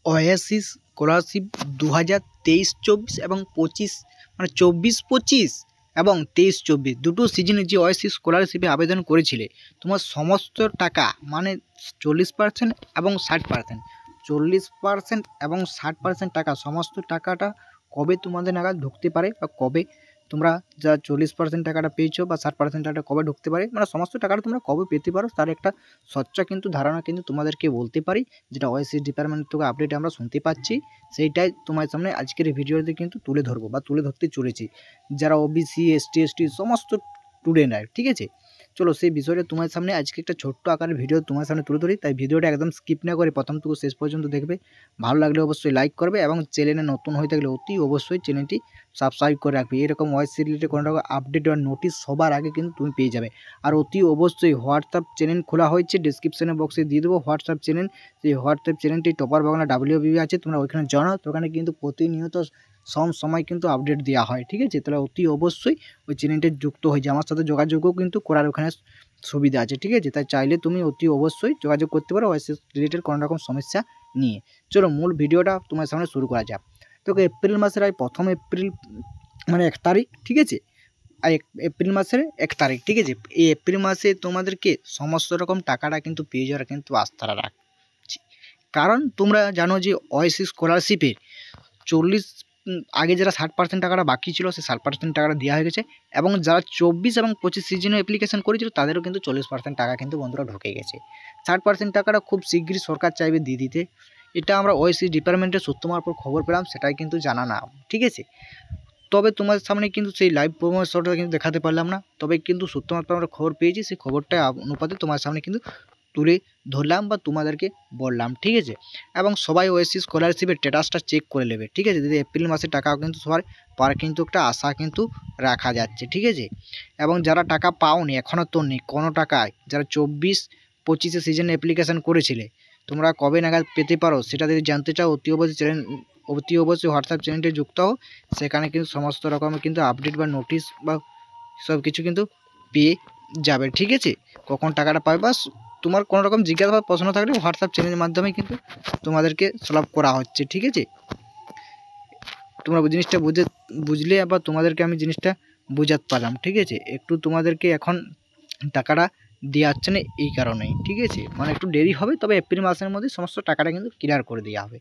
OASIS scholarship 2023-24 এবং 25 মানে 24-25 এবং 23-24 দুটো সিজনে যে ওয়াইসিস স্কলারশিপে আবেদন করেছিলে তোমার সমস্ত টাকা মানে 40% এবং 60%, 40% এবং 60% টাকা সমস্ত টাকাটা কবে তোমাদের নাগাদ ঢুকতে পারে বা কবে তোমরা যা 40% টাকাটা পেয়েছো বা 60% টাকাটা কবে ঢুকতে পারে মানে সমস্ত টাকাটা তোমরা কবে পেতে পারো তার একটা স্বচ্ছ কিন্তু ধারণা কিন্তু তোমাদেরকে বলতে পারি, যেটা ওয়াইসিস ডিপার্টমেন্ট থেকে আপডেট আমরা শুনতে পাচ্ছি। সেইটাই তোমার সামনে আজকের এই ভিডিওতে কিন্তু তুলে ধরবো বা তুলে ধরতে চলেছি, যারা ওবিসি এসটি এসটি সমস্ত স্টুডেন্টরা, ঠিক আছে। চলো সেই বিষয়টা তোমার সামনে আজকে একটা ছোট্ট আকারের ভিডিও তোমার সামনে তুলে ধরি, তাই ভিডিওটা একদম স্কিপ না করে প্রথম থেকে শেষ পর্যন্ত দেখবে। ভালো লাগলে অবশ্যই লাইক করবে এবং চ্যানেলে নতুন হয়ে থাকলে অতি অবশ্যই চ্যানেলটি সাবস্ক্রাইব করে রাখবে। এরকম ওয়াইসিস রিলেটেড কোনো রকম আপডেট বা নোটিশ সবার আগে কিন্তু তুমি পেয়ে যাবে। আর অতি অবশ্যই হোয়াটসঅ্যাপ চ্যানেল খোলা হয়েছে, ডিসক্রিপশনে বক্সে দিয়ে দেবো হোয়াটসঅ্যাপ চ্যানেল। সেই হোয়াটসঅ্যাপ চ্যানেলটি টপার বাংলা WBB আছে, তোমরা ওইখানে জানাও, তো ওখানে কিন্তু প্রতিনিয়ত সময় কিন্তু আপডেট দেওয়া হয়, ঠিক আছে। তাহলে অতি অবশ্যই ওই চ্যানেলটি যুক্ত হয়ে যায়, আমার সাথে যোগাযোগও কিন্তু করার ওখানে সুবিধা আছে, ঠিক আছে। তাই চাইলে তুমি অতি অবশ্যই যোগাযোগ করতে পারো ওয়াইসিস রিলেটেড কোনো রকম সমস্যা নিয়ে। চলো মূল ভিডিওটা তোমার সামনে শুরু করা যাক। তো এপ্রিল মাসের প্রথম এপ্রিল মানে 1 তারিখ, ঠিক আছে। আর এপ্রিল মাসের 1 তারিখ, ঠিক আছে। এই এপ্রিল মাসে তোমাদেরকে সমস্ত রকম টাকাটা কিন্তু পেয়ে যাওয়ার কিন্তু আস্থা রাখছি, কারণ তোমরা জানো যে ওয়াইসিস স্কলারশিপের 40 আগে যারা 60% টাকাটা বাকি ছিল সেই 60% টাকাটা দেওয়া হয়ে গেছে, এবং যারা 24 এবং 25 সিজনে অ্যাপ্লিকেশন করেছিল তাদেরও কিন্তু 40% টাকা কিন্তু বন্ধুরা ঢুকে গেছে। 60% টাকাটা খুব শীঘ্রই সরকার চাইবে দিয়ে দিতে, এটা আমরা ওয়াইসিস ডিপার্টমেন্টের সূত্র মারফত খবর পেলাম, সেটাই কিন্তু জানা না, ঠিক আছে। তবে তোমার সামনে কিন্তু সেই লাইভ প্রমোশনটা কিন্তু দেখাতে পারলাম না, তবে কিন্তু সূত্র মারফত আমরা খবর পেয়েছি, সেই খবরটা অনুপাতে তোমার সামনে কিন্তু তুলে ধরলাম বা তোমাদেরকে বললাম, ঠিক আছে। এবং সবাই ওয়াইসিস স্কলারশিপের স্ট্যাটাসটা চেক করে নেবে, ঠিক আছে। যদি এপ্রিল মাসে টাকাও কিন্তু সবার পাওয়ার কিন্তু একটা আশা কিন্তু রাখা যাচ্ছে, ঠিক আছে। এবং যারা টাকা পাওনি এখনও তো নেই কোনো টাকায়, যারা 24-25 সিজনে অ্যাপ্লিকেশান করেছিলে তোমরা কবে নাগাদ পেতে পারো সেটা যদি জানতে চাও অতি অবশ্যই হোয়াটসঅ্যাপ চ্যানেলটি যুক্ত হও, সেখানে কিন্তু সমস্ত রকমের কিন্তু আপডেট বা নোটিশ বা সব কিছু কিন্তু পেয়ে যাবে, ঠিক আছে। কখন টাকাটা পাবে বা তোমার কোনো রকম জিজ্ঞাসা বা প্রশ্ন থাকলে হোয়াটসঅ্যাপ চ্যানেলের মাধ্যমে কিন্তু তোমাদেরকে সলভ করা হচ্ছে, ঠিক আছে। তোমরা জিনিসটা বুঝলে আবার তোমাদেরকে আমি জিনিসটা বোঝাতে পারলাম, ঠিক আছে। একটু তোমাদেরকে এখন টাকাটা দেওয়া হচ্ছে না এই কারণেই, ঠিক আছে, মানে একটু দেরি হবে, তবে এপ্রিল মাসের মধ্যে সমস্ত টাকাটা কিন্তু ক্লিয়ার করে দেওয়া হবে।